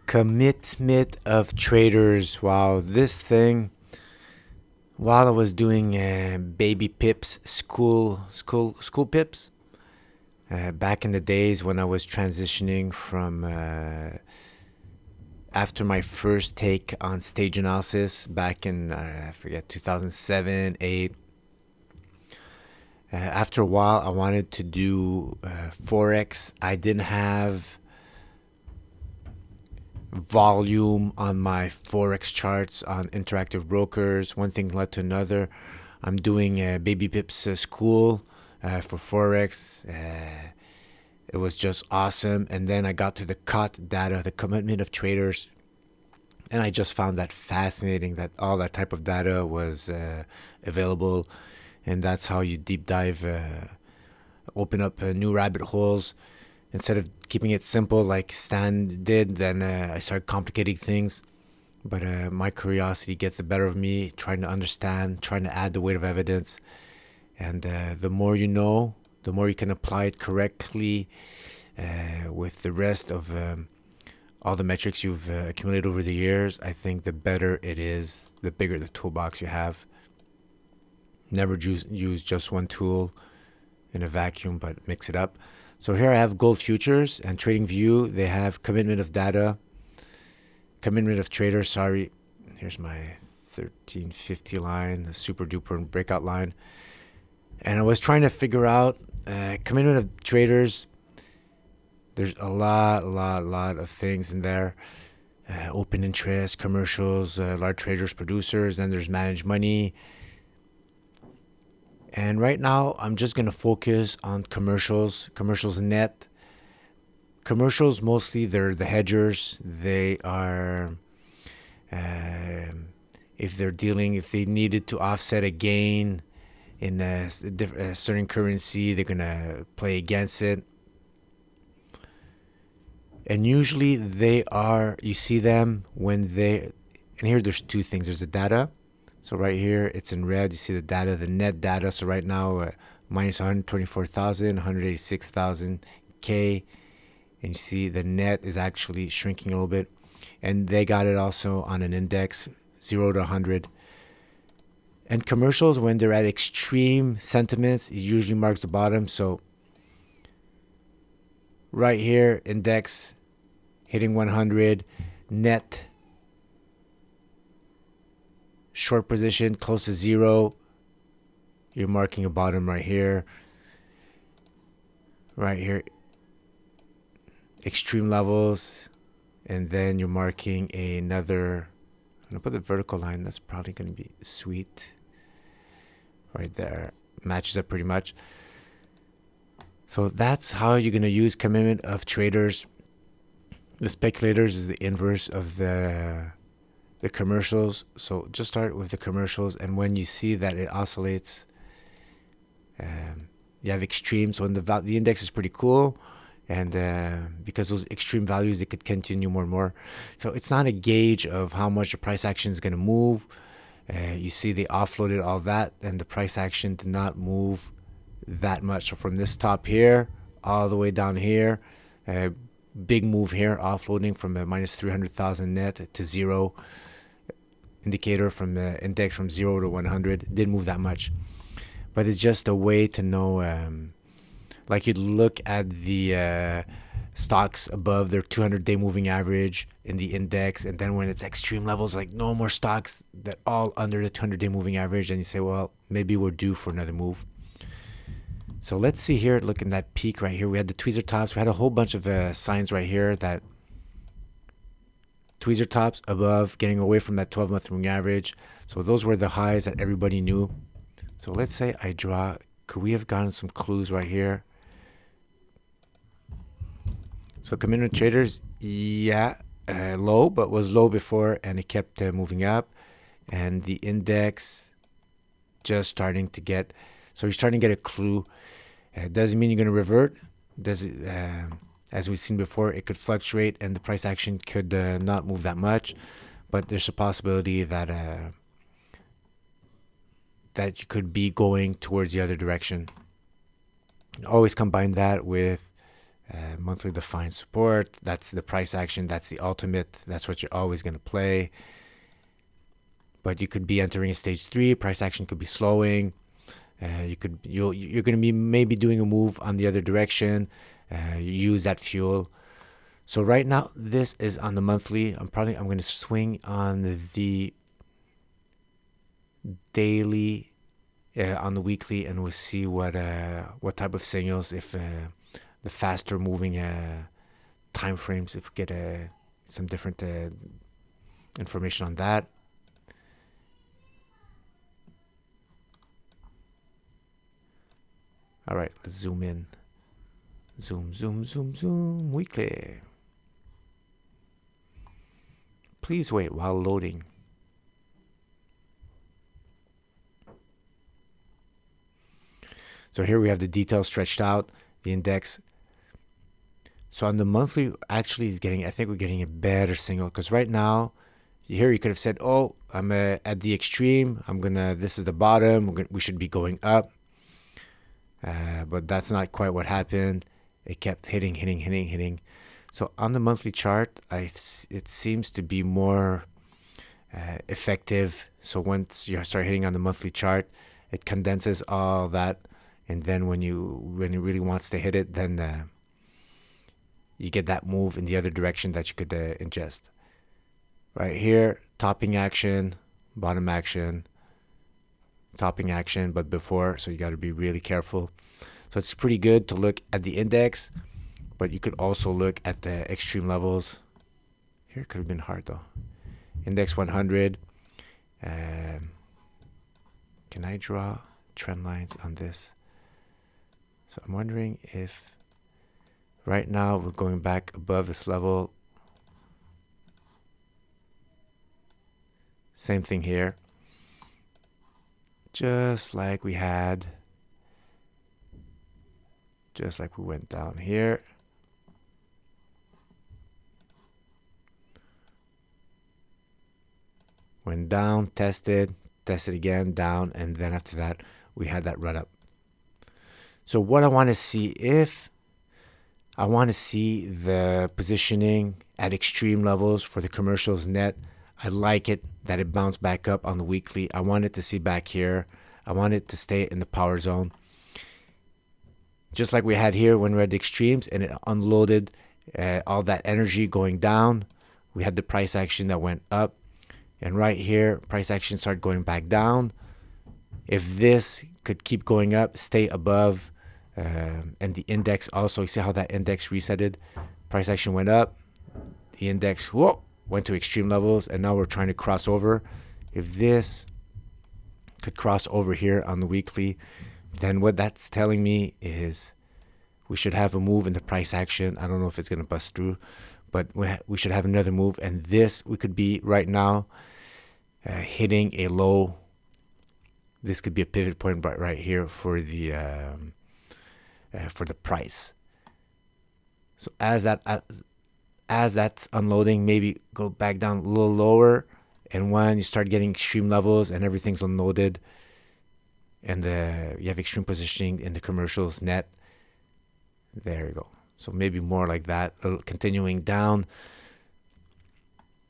Commitment of traders. Wow, this thing. While I was doing baby pips, school pips, back in the days when I was transitioning from after my first take on stage analysis back in I forget 2007, 8. After a while, I wanted to do Forex. I didn't have volume on my Forex charts on interactive brokers. One thing led to another. I'm doing baby pips school for Forex. It was just awesome. And then I got to the COT data, the commitment of traders. And I just found that fascinating that all that type of data was available. And that's how you deep dive, open up new rabbit holes. Instead of keeping it simple like Stan did, then I started complicating things. But my curiosity gets the better of me, trying to understand, trying to add the weight of evidence. And the more you know, the more you can apply it correctly with the rest of all the metrics you've accumulated over the years. I think the better it is, the bigger the toolbox you have. Never use just one tool in a vacuum, but mix it up. So here I have gold futures and TradingView. They have commitment of traders. Sorry, here's my 1350 line, the super duper breakout line. And I was trying to figure out commitment of traders. There's a lot of things in there. Open interest, commercials, large traders, producers, and there's managed money. And right now, I'm just going to focus on commercials net. Commercials, mostly, they're the hedgers. They are, if they needed to offset a gain in a certain currency, they're going to play against it. And usually you see them when and here there's two things. There's the data. So right here, it's in red. You see the data, the net data. So right now, minus 124,000, 186,000 K. And you see the net is actually shrinking a little bit. And they got it also on an index, 0 to 100. And commercials, when they're at extreme sentiments, it usually marks the bottom. So right here, index hitting 100, net short position close to 0, you're marking a bottom right here, extreme levels, and then you're marking another. I'm gonna put the vertical line. That's probably gonna be sweet right there. Matches up pretty much. So that's how you're gonna use commitment of traders. The speculators is the inverse of the commercials. So just start with the commercials, and when you see that it oscillates, you have extremes. So the index is pretty cool, and because those extreme values, they could continue more and more. So it's not a gauge of how much the price action is going to move. You see they offloaded all that, and the price action did not move that much. So from this top here all the way down here, big move here, offloading from a minus 300,000 net to 0. Indicator from the index from 0 to 100 didn't move that much, but it's just a way to know. Like you'd look at the stocks above their 200-day moving average in the index, and then when it's extreme levels, like no more stocks that all under the 200-day moving average, and you say, well, maybe we're due for another move. So let's see here. Look at that peak right here. We had the tweezer tops. We had a whole bunch of signs right here that tweezer tops above, getting away from that 12-month moving average. So those were the highs that everybody knew. So let's say I draw. Could we have gotten some clues right here? So commitment traders, low, but was low before, and it kept moving up. And the index just starting to get. So you're starting to get a clue. Doesn't mean you're going to revert. As we've seen before, it could fluctuate and the price action could not move that much, but there's a possibility that you could be going towards the other direction. Always combine that with monthly defined support. That's the price action. That's the ultimate. That's what you're always going to play. But you could be entering a stage 3. Price action could be slowing. You're going to be maybe doing a move on the other direction. You use that fuel. So right now, this is on the monthly. I'm going to swing on the daily, on the weekly, and we'll see what type of signals. If the faster moving time frames, if we get some different information on that. All right, let's zoom in. Zoom, zoom, zoom, zoom. Weekly. Please wait while loading. So here we have the details stretched out, the index. So on the monthly, actually is getting, I think we're getting a better signal, because right now, here you could have said, oh, I'm at the extreme. This is the bottom. We should be going up. But that's not quite what happened. It kept hitting. So on the monthly chart, it seems to be more effective. So once you start hitting on the monthly chart, it condenses all that, and then when it really wants to hit it, then you get that move in the other direction that you could ingest. Right here, topping action, bottom action, topping action, but before, so you got to be really careful. So it's pretty good to look at the index, but you could also look at the extreme levels. Here it could have been hard though. Index 100. Can I draw trend lines on this? So I'm wondering if right now we're going back above this level. Same thing here. Just like we had, just like we went down here. Went down, tested again, down, and then after that, we had that run up. So what I want to see, I want to see the positioning at extreme levels for the commercials net. I like it that it bounced back up on the weekly. I want it to see back here. I want it to stay in the power zone. Just like we had here when we had the extremes and it unloaded all that energy going down. We had the price action that went up. And right here, price action started going back down. If this could keep going up, stay above, and the index also, you see how that index resetted? Price action went up. The index, went to extreme levels, and now we're trying to cross over. If this could cross over here on the weekly, then what that's telling me is we should have a move in the price action. I don't know if it's going to bust through, but we should have another move. And this, we could be right now hitting a low. This could be a pivot point right here for the price. So as that's unloading, maybe go back down a little lower. And when you start getting extreme levels and everything's unloaded, and you have extreme positioning in the commercials net, there you go. So maybe more like that, continuing down.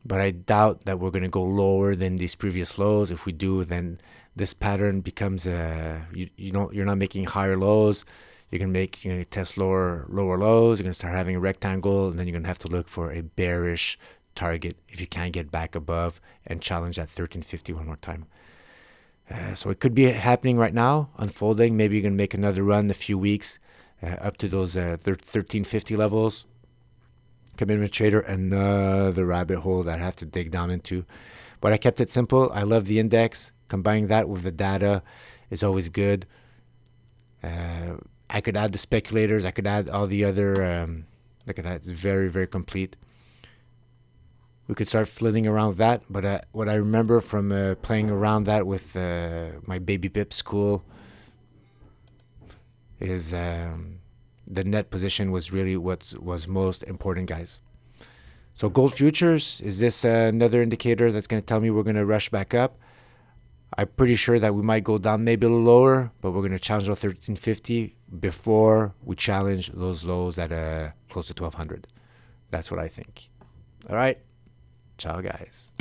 But I doubt that we're going to go lower than these previous lows. If we do, then this pattern becomes you're not making higher lows. You're going to test lower lows. You're going to start having a rectangle, and then you're going to have to look for a bearish target if you can't get back above and challenge that 1350 one more time. So it could be happening right now, unfolding. Maybe you're going to make another run in a few weeks up to those 1350 levels. Commitment trader, another rabbit hole that I have to dig down into. But I kept it simple. I love the index. Combining that with the data is always good. I could add the speculators. I could add all the other. Look at that. It's very, very complete. We could start flitting around with that. But what I remember from playing around that with my baby pip school is the net position was really what was most important, guys. So gold futures, is this another indicator that's going to tell me we're going to rush back up? I'm pretty sure that we might go down maybe a little lower, but we're going to challenge the 1350 before we challenge those lows at close to 1200. That's what I think. All right. Ciao, guys.